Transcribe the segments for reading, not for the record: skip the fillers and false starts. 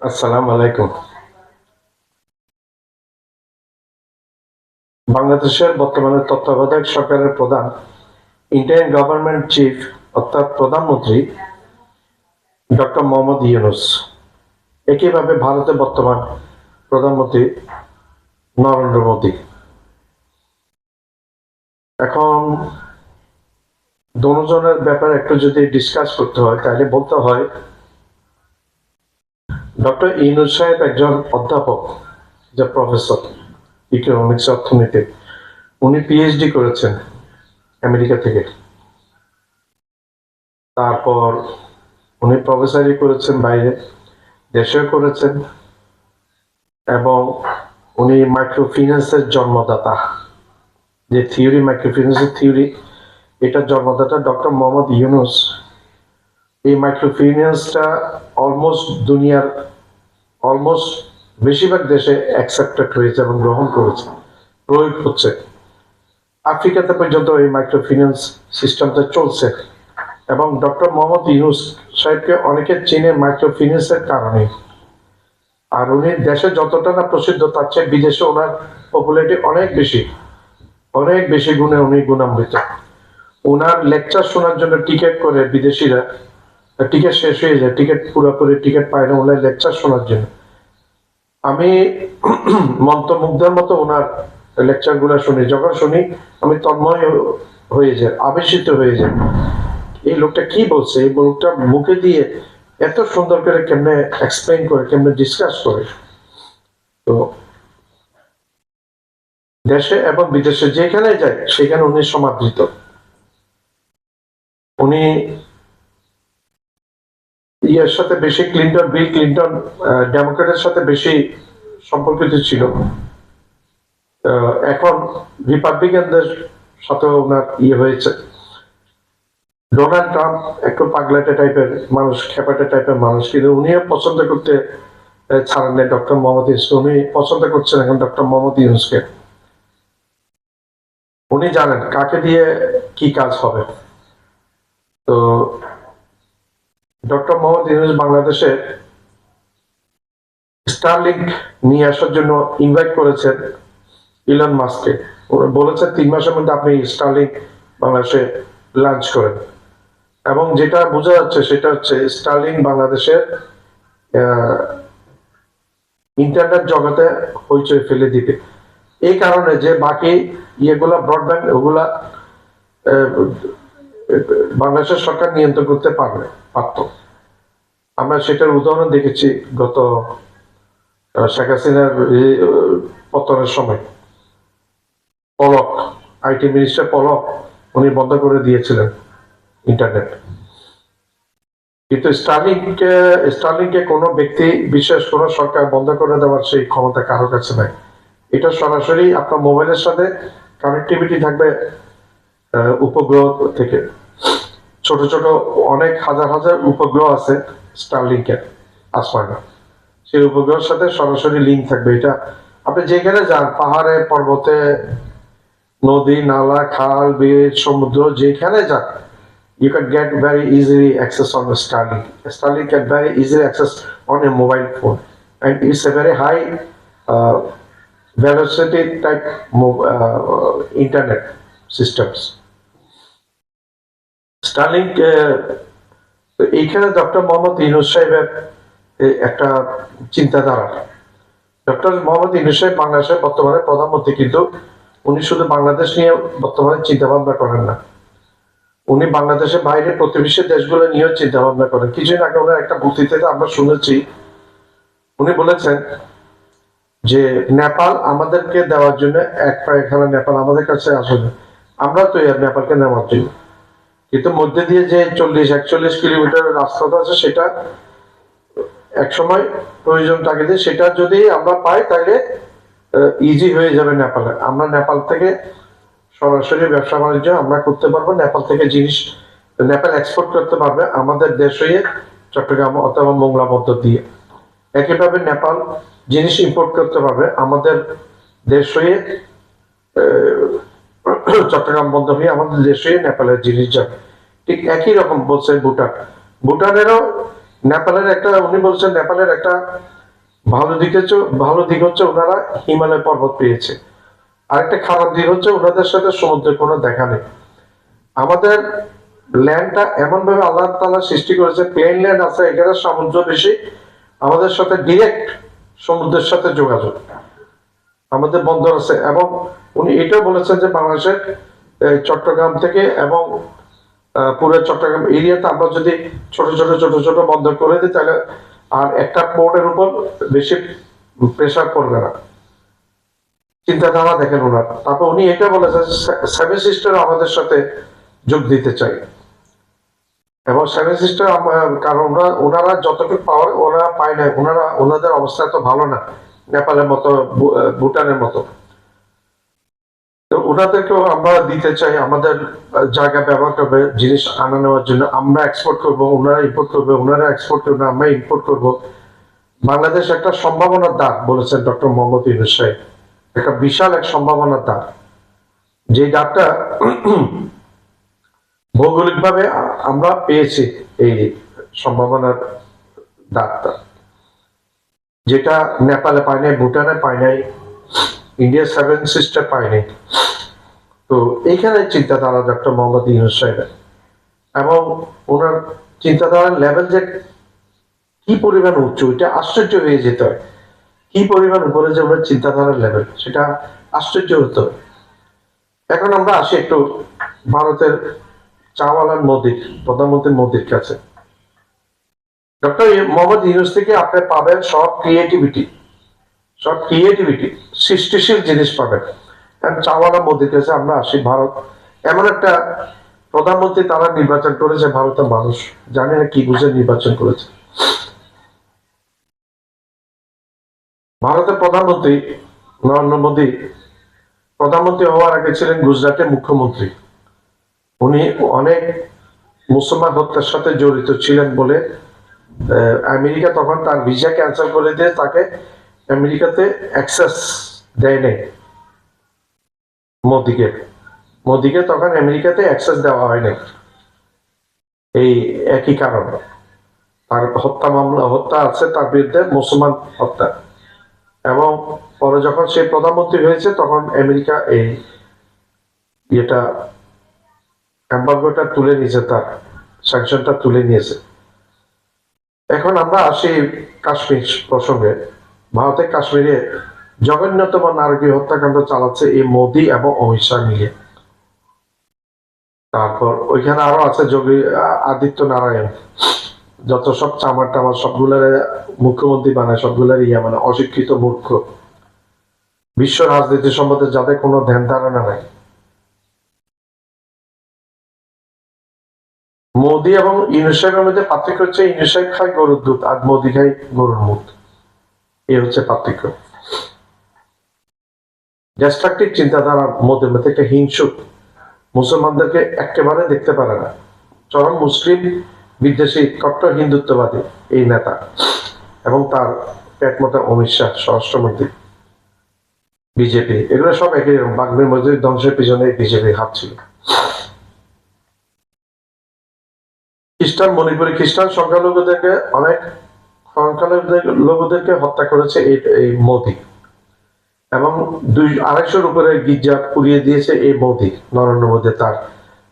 আসসালামু আলাইকুম। বাংলাদেশের বর্তমানে তত্ত্বাবধায়ক সরকারের প্রধান ইন্টারিম গভর্নমেন্ট চিফ অর্থাৎ প্রধানমন্ত্রী ডক্টর মোহাম্মদ ইউনূস। একইভাবে ভারতের বর্তমান প্রধানমন্ত্রী নরেন্দ্র মোদী। এখন দুজনের ব্যাপারে একটু যদি ডিসকাস করতে হয় তাহলে বলতে হয় ডক্টর ইউনূস সাহেব একজন অধ্যাপক, যে প্রফেসর ইকোনমিক্স অর্থনীতি। উনি পিএইচডি করেছেন আমেরিকা থেকে। তারপর উনি প্রফেসরি করেছেন বাইরে, দেশেও করেছেন, এবং উনি মাইক্রো ফিন্যান্সের জন্মদাতা। যে থিওরি, মাইক্রো ফিন্যান্সের থিওরি, এটার জন্মদাতা ডক্টর মোহাম্মদ ইউনূস। এই মাইক্রো ফিন্যান্সটা দুনিয়ার অলমোস্ট বেশিরভাগ দেশে অ্যাকসেপ্টেড হয়েছে এবং গ্রহণ করেছে, প্রয়োগ হচ্ছে। আফ্রিকাতে পর্যন্ত এই মাইক্রো ফিন্যান্স সিস্টেমটা চলছে, এবং ডক্টর মোহাম্মদ ইউনূস সাহেবকে অনেকে চিনে মাইক্রো ফিন্যান্সের কারণে। আর উনি দেশে যতটা না প্রসিদ্ধ, তার চেয়ে বিদেশে ওনার পপুলারিটি অনেক বেশি গুণে উনি গুণান্বিত। ওনার লেকচার শোনার জন্য টিকিট করে বিদেশিরা, টিকিট শেষ হয়ে যায়, পুরোপুরি টিকিট পায় না ওনার লেকচার শোনার জন্য। আমি মন্ত্রমুগ্ধের মতো ওনার লেকচার গুলা শুনি, যখন শুনি আমি তন্ময় হয়ে যাই, আবেশিত হয়ে যায়। এই লোকটা কি বলছে, এই লোকটা মুখে দিয়ে এত সুন্দর করে কেমনে এক্সপ্লেইন করে, কেমনে ডিসকাস করে। তো দেশে এবং বিদেশে যেখানে যায় সেখানে উনি সমাদৃত। উনি ইয়ের সাথে বেশি, বিল ক্লিন্টন ডেমোক্রেটের সাথে বেশি সম্পর্কিত ছিল। এখন রিপাবলিকানদের সাথে ওনার হয়েছে। ডোনাল্ড ট্রাম্প একটু পাগলাটে টাইপের মানুষ, খেপাটে টাইপের মানুষ, কিন্তু উনিও পছন্দ করতে ছাড়েন নাই ডক্টর মোহাম্মদ ইউনূস। উনি পছন্দ করছেন এখন ডক্টর মোহাম্মদ ইউনূসকে। উনি জানেন কাকে দিয়ে কি কাজ হবে। তো ডক্টর মোহাম্মদ ইউনূস বাংলাদেশে স্টারলিংক নিয়ে আসার জন্য ইনভাইট করেছেন ইলন মাস্ককে। বলেছেন 3 মাসের মধ্যে আপনি স্টারলিংক বাংলাদেশে লঞ্চ করেন। এবং যেটা বোঝা যাচ্ছে সেটা হচ্ছে স্টারলিংক বাংলাদেশের ইন্টারনেট জগতে হইচই ফেলে দিবে। এই কারণে যে বাকি ইয়েগুলা ব্রডব্যান্ড, ওগুলা বাংলাদেশের সরকার নিয়ন্ত্রণ করতে পারত। আমরা সেটার উদাহরণ দেখেছি গত শেখ হাসিনার পতনের সময়। পলক, আইটি মিনিস্টার পলক, উনি বন্ধ করে দিয়েছিলেন ইন্টারনেট। কিন্তু স্টারলিংকে কোনো ব্যক্তি, বিশেষ কোনো সরকার বন্ধ করে দেওয়ার সেই ক্ষমতা কারোর কাছে নাই। এটা সরাসরি আপনার মোবাইলের সাথে কানেক্টিভিটি থাকবে উপগ্রহ থেকে। ছোট ছোট অনেক হাজার হাজার উপগ্রহ আছে স্টারলিংকের আসমানে, সেই উপগ্রহের সাথে সরাসরি লিঙ্ক থাকবে। এটা আপনি যেখানে যান, পাহাড়ে, পর্বতে, নদী, নালা, খাল, বিল, সমুদ্র, যেখানে যান, you can get very easily access on the Starlink. Starlink can very easily access on a mobile phone, and it's a very high velocity type internet systems. Starlink এইখানে ডক্টর মোহাম্মদ ইউনূস সাহেবের একটা চিন্তাধারা। ডক্টর মোহাম্মদ ইউনূস সাহেব বাংলাদেশের বর্তমানে প্রধানমন্ত্রী, কিন্তু উনি শুধু বাংলাদেশ নিয়ে বর্তমানে চিন্তা ভাবনা করেন না, উনি বাংলাদেশের বাইরে প্রতিবেশী দেশগুলো নিয়েও চিন্তা ভাবনা করেন। কিছুদিন আগে ওনার একটা বক্তৃতাতে আমরা শুনেছি, উনি বলেছেন যে নেপাল আমাদেরকে দেওয়ার জন্য এক পায়খানা নেপাল আমাদের কাছে আসলে, আমরা তো নেপালকে নেওয়ার জন্য, কিন্তু মধ্যে দিয়ে যে 40-41 কিলোমিটার রাস্তাটা আছে, সেটা একসময় প্রয়োজন তাগিদে সেটা যদি আমরা পাই তাহলে ইজি হয়ে যাবে নেপালে। আমরা নেপাল থেকে সরাসরি ব্যবসা বাণিজ্য আমরা করতে পারবো, নেপাল থেকে জিনিস নেপাল এক্সপোর্ট করতে পারবে আমাদের দেশ হয়ে চট্টগ্রাম অথবা মোংলা মধ্য দিয়ে। একইভাবে নেপাল জিনিস ইম্পোর্ট করতে পারবে আমাদের দেশ হয়ে, চট্টগ্রাম বন্ধ হয়ে আমাদের দেশ হয়ে নেপালের জিনিস যাবে। ঠিক একই রকম বলছে ভুটানেরও উনি বলছেন নেপালের একটা ভালো দিক হচ্ছে ওনারা হিমালয় পর্বত পেয়েছে, আরেকটা খারাপ দিক হচ্ছে ওনাদের সাথে সমুদ্রের কোনো দেখা নেই। আমাদের ল্যান্ডটা এমন ভাবে আল্লাহ তাআলা সৃষ্টি করেছে, প্লেন ল্যান্ড আছে, এখানে সমুদ্র বেশি, আমাদের সাথে ডিরেক্ট সমুদ্রের সাথে যোগাযোগ, আমাদের বন্দর আছে। এবং উনি এটাও বলেছেন যে বাংলাদেশের চট্টগ্রাম থেকে এবং পুরো চট্টগ্রাম এরিয়াতে আমরা যদি ছোট ছোট ছোট ছোট বন্দর করে দিই, তাহলে আর একটা পোর্টের উপর বেশি প্রেশার পড়বে না। চিন্তাধারা দেখেন ওনার। তারপর উনি এটা বলেছেন সেভেন সিস্টার আমাদের সাথে যোগ দিতে চাই, এবং সেভেন সিস্টার কারণ ওনারা যতটুকু পাওয়ার ওনারা পায় না, ওনাদের অবস্থা এত ভালো না নেপালের মতো ভুটানের মতো। তো ওনাদেরকেও আমরা দিতে চাই, আমাদের জায়গা ব্যবহার করবে জিনিস আনা নেওয়ার জন্য, আমরা এক্সপোর্ট করব, ওনারা ইম্পোর্ট করবে, ওনারা এক্সপোর্ট করবে, আমরা ইম্পোর্ট করব। বাংলাদেশ একটা সম্ভাবনার দ্বার বলেছেন ডক্টর মোহাম্মদ ইউনূস সাহেব, একটা বিশাল এক সম্ভাবনার দ্বার, যে দ্বারটা ভৌগোলিকভাবে আমরা পেয়েছি, এই সম্ভাবনার দ্বারটা, যেটা নেপালে পায় নাই, ভুটানে পায় নাই, ইন্ডিয়া সেভেন সিস্টার পায় নাই। তো এইখানে চিন্তাধারা ডক্টর মোহাম্মদ ইউনূস সাহেবের, এবং ওনার চিন্তাধারার লেভেল যে কি পরিমাণ উচ্চ, এটা আশ্চর্য হয়ে যেতে হয়। কি পরিমাণ উপরে যে ওনার চিন্তাধারার লেভেল, সেটা আশ্চর্য হতো। এখন আমরা আসি একটু ভারতের চাওয়ালার মোদির, প্রধানমন্ত্রী মোদির কাছে। ডক্টর মোহাম্মদ ইউনূস থেকে আপনি পাবেন সব ক্রিয়েটিভিটি, সৃষ্টিশীল জিনিস পাবেন। চাওয়ালা মোদির কাছে আমরা আসি। ভারত এমন একটা প্রধানমন্ত্রী তারা নির্বাচন করেছে, ভারতের মানুষ জানে না কি বুঝে নির্বাচন করেছে। ভারতের প্রধানমন্ত্রী নরেন্দ্র মোদী প্রধানমন্ত্রী হওয়ার আগে ছিলেন গুজরাটের মুখ্যমন্ত্রী। উনি অনেক মুসলমান হত্যার সাথে জড়িত ছিলেন বলে আমেরিকা তখন তার ভিসা ক্যান্সেল করে দিয়ে তাকে আমেরিকাতে অ্যাক্সেস দেয় নাই। মোদিকে তখন আমেরিকাতে অ্যাক্সেস দেওয়া হয় নাই, এই একই কারণ। তার হত্যা আছে তার বিরুদ্ধে, মুসলমান হত্যা। এবং পরে যখন সে প্রধানমন্ত্রী হয়েছে তখন আমেরিকা এই এমবার্গোটা তুলে নিয়েছে, তার স্যাংশনটা তুলে নিয়েছে। এখন আমরা আসি কাশ্মীর প্রসঙ্গে। ভারতের কাশ্মীরে জঘন্যতম নারকীয় হত্যাকাণ্ড চালাচ্ছে এই মোদি এবং অমিত শাহ মিলে। তারপর ওইখানে আরো আছে যোগী আদিত্য নারায়ণ, যত সব চামার টামার সবগুলার মুখ্যমন্ত্রী বানায়, সবগুলার মানে অশিক্ষিত মূর্খ, বিশ্ব রাজনীতি সম্বন্ধে যাদের কোনো ধ্যান ধারণা নাই। মোদি এবং ইউনূস সাহেবের মধ্যে পার্থক্য হচ্ছে ইউনূস সাহেব খায় গরুর দুধ আর মোদি খায় গরুর মুখ, এই হচ্ছে পার্থক্য। ডিস্ট্রাকটিভ চিন্তাধারা মোদের মধ্যে, একটা হিংসুক, মুসলমানদেরকে একেবারে দেখতে পারে না, চরম মুসলিম বিদ্বেষী কট্টর হিন্দুত্ববাদী এই নেতা, এবং তার পেটমোটা অমিত শাহ স্বরাষ্ট্রমন্ত্রী, বিজেপি, এগুলো সব একই রকম। বাগমির মসজিদ ধ্বংসের পিছনে বিজেপি হাত ছিল। মণিপুরি খ্রিস্টান সংখ্যালঘুদেরকে হত্যা করেছে এই মোদি, এবং 200-250 উপরে গির্জা পুড়িয়ে দিয়েছে এই মোদি, নরেন্দ্র মোদী, তার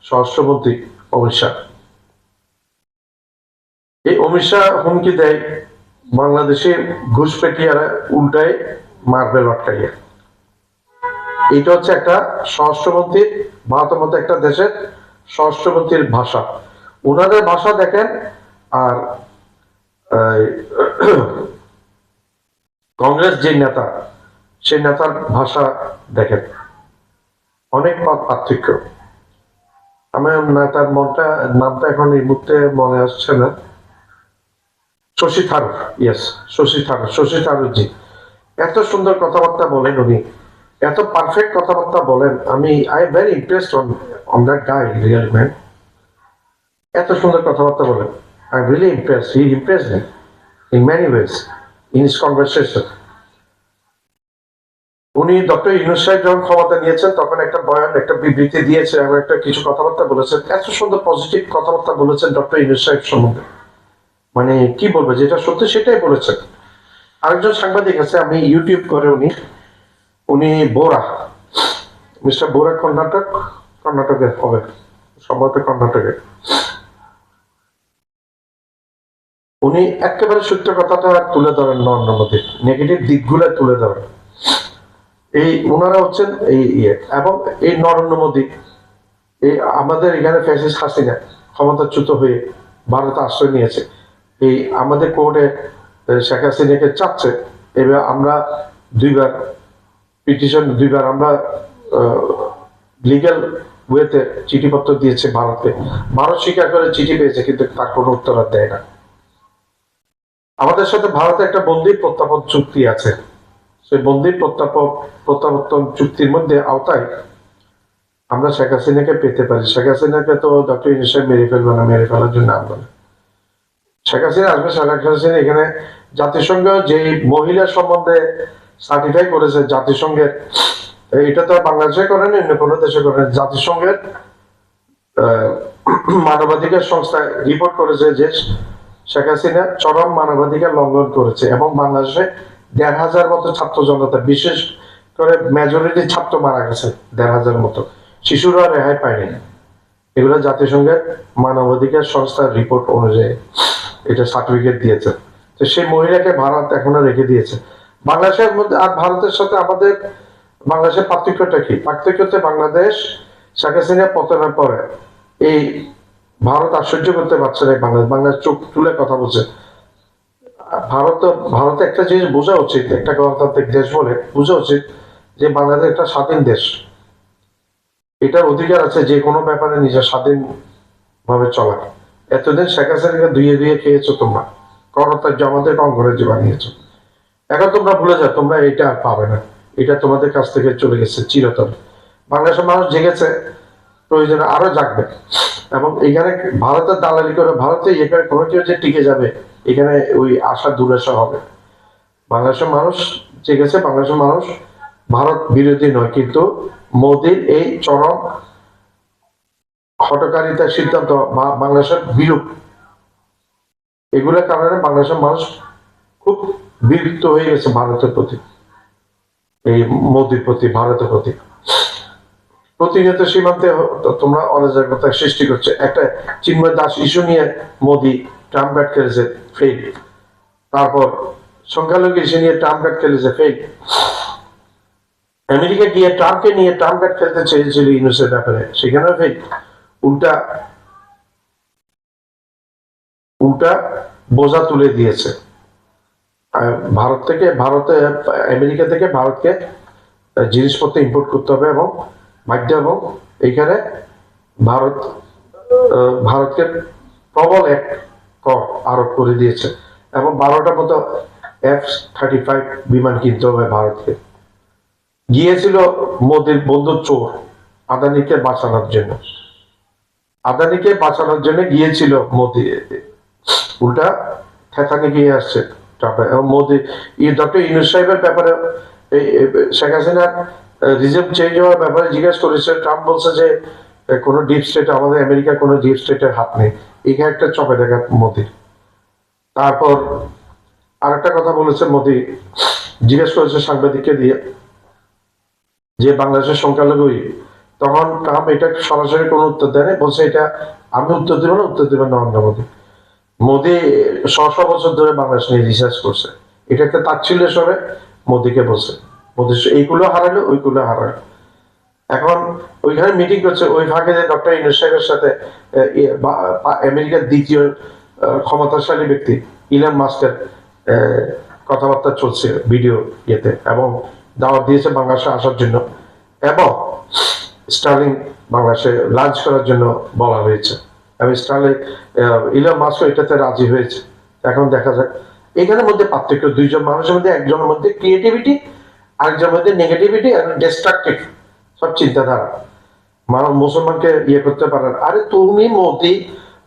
স্বরাষ্ট্রমন্ত্রী অমিত শাহ। এই অমিত শাহ হুমকি দেয় বাংলাদেশে ঘুষপেটিয়ারা উল্টায় মারবে লটকাইয়া। এটা হচ্ছে একটা স্বরাষ্ট্রমন্ত্রীর, ভারতের মতো একটা দেশের স্বরাষ্ট্রমন্ত্রীর ভাষা। ওনাদের ভাষা দেখেন, আর কংগ্রেস যে নেতা, সেই নেতার ভাষা দেখেন, অনেক পার্থক্য। আমার নেতার নামটা এখন এই মুহূর্তে মনে আসছে না। শশী থারুর, শশী থারুরজি এত সুন্দর কথাবার্তা বলেন, উনি এত পারফেক্ট কথাবার্তা বলেন। I am very impressed on that guy, real man. এত সুন্দর কথাবার্তা বলেন, I am really impressed. He impressed me in many ways in his conversation. উনি ডক্টর ইউনূস সাহেব যখন ক্ষমতা নিয়েছেন তখন একটা বয়ান, একটা বিবৃতি দিয়েছে এবং একটা কিছু কথাবার্তা বলেছেন, এত সুন্দর পজিটিভ কথাবার্তা বলেছেন ডক্টর ইউনূস সাহেব সম্বন্ধে। মানে কি বলবো, যেটা সত্যি সেটাই বলেছেন। আরেকজন সাংবাদিক আছে, আমি ইউটিউব করে, উনি উনি বোরা, মিস্টার বোরা, কর্ণাটকের হবে সম্ভবত, কর্ণাটকের। উনি একেবারে সত্য কথাটা তুলে ধরেন, নরেন্দ্র মোদীর নেগেটিভ দিকগুলো তুলে ধরেন। এই ওনারা হচ্ছেন এই ইয়ে, এবং এই নরেন্দ্র মোদী, এই আমাদের এখানে ফ্যাসিস্ট হাসিনা ক্ষমতাচ্যুত হয়ে ভারতে আশ্রয় নিয়েছে, এই আমাদের কোর্টে শেখ হাসিনাকে চাচ্ছে। এবার আমরা দুইবার পিটিশন, দুইবার আমরা লিগ্যাল ওয়েতে চিঠিপত্র দিয়েছে ভারতকে। ভারত স্বীকার করে চিঠি পেয়েছে, কিন্তু তার কোনো উত্তর আর দেয় না। আমাদের সাথে ভারতে একটা বন্দি প্রত্যাপন চুক্তি আছে, সেই বন্দি প্রত্যাবর্তন চুক্তির মধ্যে আওতায় আমরা শেখ হাসিনাকে পেতে পারি। শেখ হাসিনাকে তো ডক্টর ইউনূস মেরে ফেলবে না, মেরে ফেলার জন্য আনবে না। শেখ হাসিনা আসবে, শেখ হাসিনা এখানে জাতিসংঘ যে মহিলা সম্বন্ধে সার্টিফাই করেছে জাতিসংঘের, এটা তো বাংলাদেশে করেন, অন্য কোনো দেশে করেন, জাতিসংঘের মানবাধিকার সংস্থায় রিপোর্ট করেছে যে শেখ হাসিনা চরম মানবাধিকার লঙ্ঘন করেছে, এবং বাংলাদেশে ১,৫০০ মতো ছাত্র জনতা, বিশেষ করে মেজরিটি ছাত্র মারা গেছে, ১,৫০০ মতো, শিশুরা রেহাই পায়নি। এগুলো জাতিসংঘের মানবাধিকার সংস্থার রিপোর্ট অনুযায়ী এটা সার্টিফিকেট দিয়েছে। তো সেই মহিলাকে ভারত এখনো রেখে দিয়েছে বাংলাদেশের মধ্যে। আর ভারতের সাথে আমাদের বাংলাদেশের পার্থক্যটা কি? পার্থক্যতে বাংলাদেশ শেখ হাসিনা পতনের পরে এই ভারত আর সহ্য করতে পারছে না, বাংলাদেশ চোখ তুলে কথা বলছে। ভারতে একটা জিনিস বোঝা উচিত, একটা গণতান্ত্রিক দেশ বলে বোঝা উচিত যে বাংলাদেশ একটা স্বাধীন দেশ, এটার অধিকার আছে যে কোনো ব্যাপারে নিজের স্বাধীন ভাবে চলা। এতদিন শেখ হাসিনাকে ধুয়ে ধুয়ে খেয়েছো তোমরা, করতার্য আমাদের অঙ্গরাজ্য বানিয়েছো। এখন তোমরা ভুলে যাও, তোমরা এটা আর পাবে না, এটা তোমাদের কাছ থেকে চলে গেছে চিরতর। বাংলাদেশের মানুষ জেগেছে, প্রয়োজনে আরো জাগবে, এবং এখানে ভারতের দালালি করে, ভারতে এখানে কোনো কেউ যে টিকে যাবে, এখানে ওই আশা দুরাশা হবে। বাংলাদেশের মানুষ জেগেছে, বাংলাদেশের মানুষ ভারত বিরোধী নয়, কিন্তু মোদীর এই চরম হটকারিতার সিদ্ধান্ত বা বাংলাদেশের বিরূপ, এগুলোর কারণে বাংলাদেশের মানুষ খুব বিরক্ত হয়ে গেছে ভারতের প্রতি, এই মোদীর প্রতি, ভারতের প্রতি। প্রতিনিয়ত সীমান্তে তোমরা অরাজকতা সৃষ্টি করছে। একটা চিন্ময় দাস ইস্যু নিয়ে মোদী ট্রাম্প ব্যাট খেলেছে, ফেল। তারপর সংখ্যালঘু ইস্যু নিয়ে ট্রাম্প ব্যাট খেলেছে, ফেল। আমেরিকা গিয়ে ট্রাম্পকে নিয়ে ট্রাম্প ব্যাট খেলতে চেয়েছিল ইউনূসের ব্যাপারে, সেখানেও ফেল। উল্টা উল্টা বোঝা তুলে দিয়েছে ভারত থেকে, আমেরিকা থেকে ভারতকে জিনিসপত্র ইম্পোর্ট করতে হবে এবং বাধ্য, এবং এইখানে ভারত ভারতকে প্রবল এক কর আরোপ করে দিয়েছে, এবং 12টা মতো F-35 বিমান কিনতে হবে ভারতকে। গিয়েছিল মোদীর বন্ধু চোর আদানিকে বাঁচানোর জন্য, আদানিকে বাঁচানোর জন্য গিয়েছিল মোদী, উল্টা থেতানি গিয়ে আসছে এবং মোদী। ডক্টর ইউনূস সাহেবের ব্যাপারে, এই শেখ হাসিনার রিজিম চেঞ্জ হওয়ার ব্যাপারে জিজ্ঞেস করেছে, ট্রাম্প বলছে যে কোনো ডিপ স্টেট, আমাদের আমেরিকার কোনো ডিপ স্টেটের হাত নেই। এখানে একটা চপে দেখা মোদী। তারপর আরেকটা কথা বলেছে মোদী, জিজ্ঞেস করেছে সাংবাদিককে দিয়ে যে বাংলাদেশের সংখ্যালঘুই, তখন ট্রাম্প এটা সরাসরি কোনো উত্তর দেয় না, বলছে এটা আমি উত্তর দেবো না, উত্তর দেবেন নরেন্দ্র মোদী। মোদী শ বছর ধরে বাংলাদেশ নিয়ে রিসার্চ করছে, এটা একটা তাচ্ছিল্য স্বরে মোদীকে বলছে। মোদী এইগুলো হারালো, ওইগুলো হারালো। এখন ওইখানে মিটিং করছে, ওই ফাঁকে যে ডক্টর ইউনূস সাহেবের সাথে আমেরিকার দ্বিতীয় ক্ষমতাশালী ব্যক্তি ইলন মাস্কের কথাবার্তা চলছে ভিডিও ইয়েতে, এবং দাওয়াত দিয়েছে বাংলাদেশে আসার জন্য, এবং স্টার্লিং বাংলাদেশে লাঞ্চ করার জন্য বলা হয়েছে, এবং স্টার্লিং ইলন মাস্ক এটাতে রাজি হয়েছে। এখন দেখা যাক এখানের মধ্যে পার্থক্য, দুইজন মানুষের মধ্যে, একজনের মধ্যে ক্রিয়েটিভিটি, আরেকজনের মধ্যে নেগেটিভিটি এবং ডিস্ট্রাকটিভ সব চিন্তাধারা। মানব মুসলমানকে ইয়ে করতে পারেন। আরে তুমি মোদী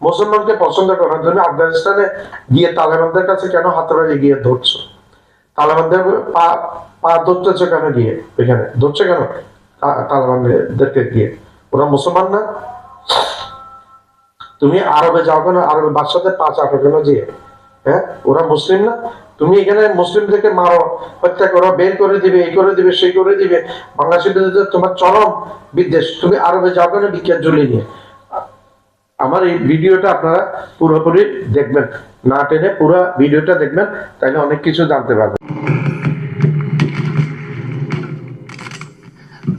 মুসলমানকে পছন্দ করেন, তুমি আফগানিস্তানে গিয়ে তালেবানদের কাছে কেন হাতে গিয়ে ধরছো? তালেবানদের পা ধরতেছো কেন গিয়ে? এখানে ধরছে কেন তালেবানদেরকে গিয়ে? ওরা মুসলমান না? তুমি আরবে যাও কেন? আরবে বাদশাদের পা চাটো কেন গিয়ে? হ্যাঁ, ওরা মুসলিম না? তুমি এখানে মুসলিমদেরকে মারো, হত্যা করো, বের করে দিবে, এই করে দিবে, সেই করে দিবে, বাংলাদেশের বিরুদ্ধে তোমার চরম বিদ্বেষ, তুমি আরবে যাও কেন বিখ্যাত ঝুলি নিয়ে? আমার এই ভিডিওটা আপনারা পুরোপুরি দেখবেন, না টেনে পুরো ভিডিওটা দেখবেন, তাহলে অনেক কিছু জানতে পারবেন।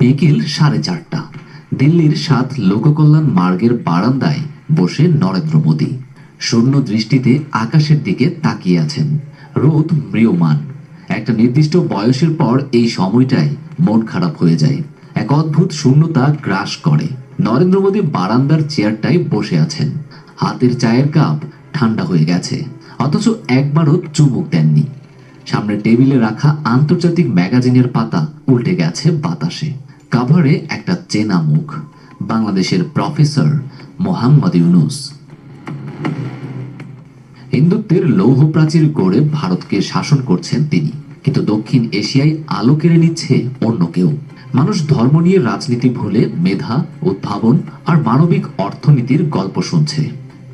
বিকেল 4:30, দিল্লির 7 লোককল্যাণ মার্গের বারান্দায় বসে নরেন্দ্র মোদী শূন্য দৃষ্টিতে আকাশের দিকে তাকিয়ে আছেন। রোদ ম্রিয়মান। একটা নির্দিষ্ট বয়সের পর এই সময়টাই মন খারাপ হয়ে যায়, এক অদ্ভুত শূন্যতা গ্রাস করে। নরেন্দ্র মোদী বারান্দার চেয়ারটায় বসে আছেন, হাতের চায়ের কাপ ঠান্ডা হয়ে গেছে, অথচ একবারও চুমুক দেননি। সামনে টেবিলে রাখা আন্তর্জাতিক ম্যাগাজিনের পাতা উল্টে গেছে বাতাসে। কাভারে একটা চেনা মুখ, বাংলাদেশের প্রফেসর মোহাম্মদ ইউনূস। হিন্দুত্বের লৌহ প্রাচীর গড়ে ভারতকে শাসন করছেন তিনি, কিন্তু দক্ষিণ এশিয়ায় আলো কেড়ে নিচ্ছে অন্য কেউ। মানুষ ধর্ম নিয়ে রাজনীতি ভুলে মেধা, উদ্ভাবন আর মানবিক অর্থনীতির গল্প শুনছে।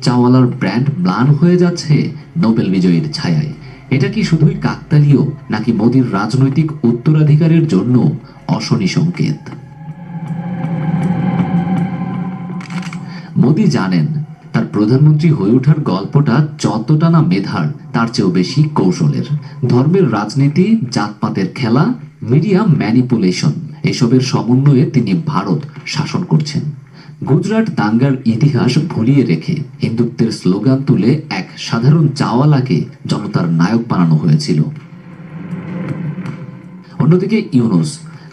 চাওয়ালার ব্র্যান্ড ম্লান হয়ে যাচ্ছে নোবেল বিজয়ীর ছায়ায়। এটা কি শুধুই কাকতালীয়, নাকি মোদির রাজনৈতিক উত্তরাধিকারের জন্য অশনি সংকেত? মোদি জানেন তার প্রধানমন্ত্রী হয়ে ওঠার গল্পটা যতটা না মেধার, তার চেয়েও বেশি কৌশলের। ধর্মের রাজনীতি, জাতপাতের খেলা, মিডিয়া ম্যানিপুলেশন, এসবের সমন্বয়ে তিনি ভারত শাসন করছেন। গুজরাট দাঙ্গার ইতিহাস ভুলিয়ে রেখে হিন্দুত্বের স্লোগান তুলে এক সাধারণ চাওয়ালাকে জনতার নায়ক বানানো হয়েছিল। অন্যদিকে ইউনূস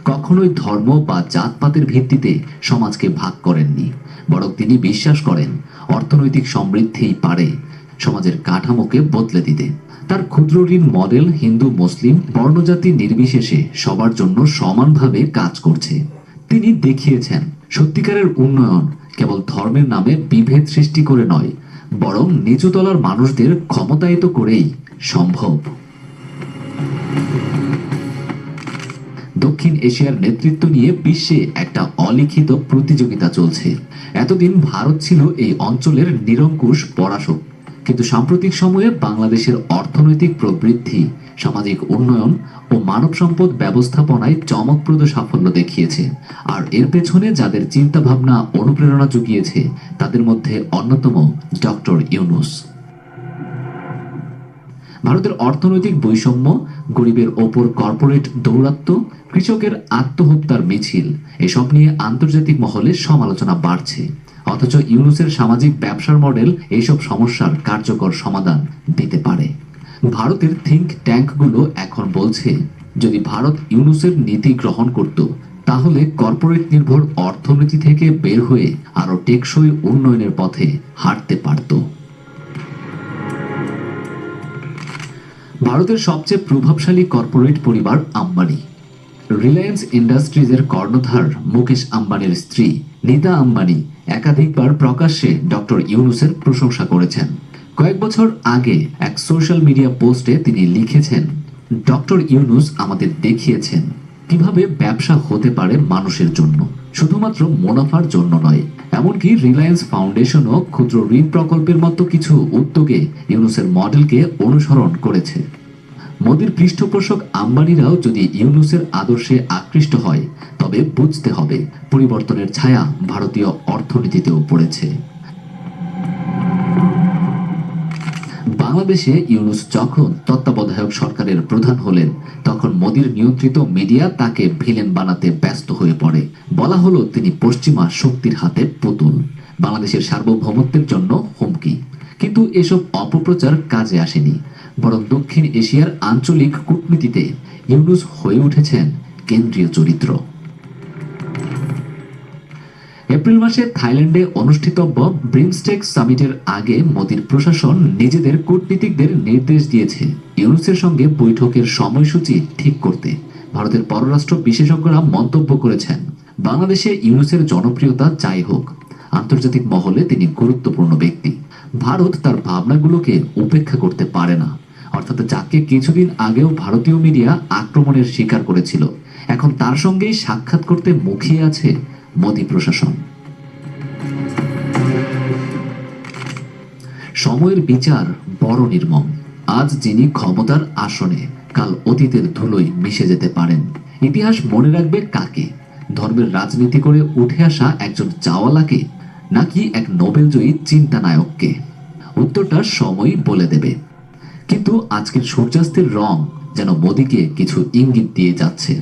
কখনোই ধর্ম বা জাতপাতের ভিত্তিতে সমাজকে ভাগ করেননি, বরং তিনি বিশ্বাস করেন অর্থনৈতিক সমৃদ্ধিই পারে সমাজের কাঠামোকে বদলে দিতে। তার ক্ষুদ্র ঋণ মডেল হিন্দু মুসলিম বর্ণজাতি নির্বিশেষে সবার জন্য সমানভাবে কাজ করছে। তিনি দেখিয়েছেন সত্যিকারের উন্নয়ন কেবল ধর্মের নামে বিভেদ সৃষ্টি করে নয়, বরং নিচুতলার মানুষদের ক্ষমতায়িত করেই সম্ভব। দক্ষিণ এশিয়ার নেতৃত্ব নিয়ে বিশ্বে একটা অলিখিত প্রতিযোগিতা চলছে। এতদিন ভারত ছিল এই অঞ্চলের নিরঙ্কুশ পরাশক, কিন্তু সাম্প্রতিক সময়ে বাংলাদেশের অর্থনৈতিক প্রবৃদ্ধি, সামাজিক উন্নয়ন ও মানব সম্পদ ব্যবস্থাপনায় চমকপ্রদ সাফল্য দেখিয়েছে। আর এর পেছনে যাদের চিন্তা ভাবনা অনুপ্রেরণা জুগিয়েছে, তাদের মধ্যে অন্যতম ডক্টর ইউনূস। ভারতের অর্থনৈতিক বৈষম্য, গরিবের ওপর কর্পোরেট দৌরাত্ম্য, কৃষকের আত্মহত্যার মিছিল, এসব নিয়ে আন্তর্জাতিক মহলে সমালোচনা বাড়ছে। অথচ ইউনূসের সামাজিক ব্যবসার মডেল এইসব সমস্যার কার্যকর সমাধান দিতে পারে। ভারতের থিঙ্ক ট্যাঙ্কগুলো এখন বলছে, যদি ভারত ইউনূসের নীতি গ্রহণ করত, তাহলে কর্পোরেট নির্ভর অর্থনীতি থেকে বের হয়ে আরো টেকসই উন্নয়নের পথে হাঁটতে পারত। ভারতের সবচেয়ে প্রভাবশালী কর্পোরেট পরিবার আম্বানি। রিলায়েন্স ইন্ডাস্ট্রিজের কর্ণধার মুকেশ আম্বানির স্ত্রী নীতা আম্বানি একাধিকবার প্রকাশ্যে ডক্টর ইউনূসের প্রশংসা করেছেন। কয়েক বছর আগে এক সোশ্যাল মিডিয়া পোস্টে তিনি লিখেছেন, ডক্টর ইউনূস আমাদের দেখিয়েছেন কিভাবে ব্যবসা হতে পারে মানুষের জন্য, শুধুমাত্র মুনাফার জন্য নয়। এমনকি রিলায়েন্স ফাউন্ডেশনও ক্ষুদ্র ঋণ প্রকল্পের মতো কিছু উদ্যোগে ইউনূসের মডেলকে অনুসরণ করেছে। মোদির পৃষ্ঠপোষক আম্বানিরাও যদি ইউনূসের আদর্শে আকৃষ্ট হয়, তবে বুঝতে হবে পরিবর্তনের ছায়া ভারতীয় অর্থনীতিতেও পড়েছে। বাংলাদেশে ইউনূস যখন তত্ত্বাবধায়ক সরকারের প্রধান হলেন, তখন মোদির নিয়ন্ত্রিত মিডিয়া তাকে ভিলেন বানাতে ব্যস্ত হয়ে পড়ে। বলা হলো তিনি পশ্চিমা শক্তির হাতে পুতুল, বাংলাদেশের সার্বভৌমত্বের জন্য হুমকি। কিন্তু এসব অপপ্রচার কাজে আসেনি, বরং দক্ষিণ এশিয়ার আঞ্চলিক কূটনীতিতে ইউনূস হয়ে উঠেছেন কেন্দ্রীয় চরিত্র। এপ্রিল মাসে থাইল্যান্ডে অনুষ্ঠিতব্য ব্রিমস্টেক সামিটের আগে মোদির প্রশাসন নিজেদের কূটনীতিকদের নির্দেশ দিয়েছে ইউনূসের সঙ্গে বৈঠকের সময়সূচি ঠিক করতে। ভারতের পররাষ্ট্র বিশেষজ্ঞরা মন্তব্য করেছেন, বাংলাদেশে ইউনূসের জনপ্রিয়তা যাই হোক, আন্তর্জাতিক মহলে তিনি গুরুত্বপূর্ণ ব্যক্তি। ভারত তার ভাবনাগুলোকে উপেক্ষা করতে পারে না। অর্থাৎ যাকে কিছুদিন আগেও ভারতীয় মিডিয়া আক্রমণের শিকার করেছিল, এখন তার সঙ্গেই সাক্ষাৎ করতে মুখিয়ে আছে মোদি প্রশাসন। সময়ের বিচার বড় নির্মম। আজ যিনি ক্ষমতার আসনে, কাল অতীতের ধুলোয় মিশে যেতে পারেন। ইতিহাস মনে রাখবে কাকে? ধর্মের রাজনীতি করে উঠে আসা একজন চাওয়ালাকে, নাকি এক নোবেলজয়ী চিন্তানায়ককে? উত্তরটা সময় বলে দেবে। কিন্তু আজকের সূর্যাস্তের রং যেন মোদিকে কিছু ইঙ্গিত দিয়ে যাচ্ছে।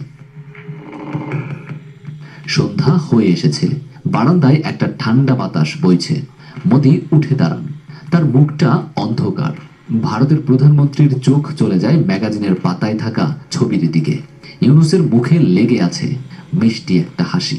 সন্ধ্যা হয়ে এসেছে, বারান্দায় একটা ঠান্ডা বাতাস বইছে। মোদি উঠে দাঁড়ান, তার মুখটা অন্ধকার। ভারতের প্রধানমন্ত্রীর চোখ চলে যায় ম্যাগাজিনের পাতায় থাকা ছবির দিকে। ইউনূসের মুখে লেগে আছে মিষ্টি একটা হাসি।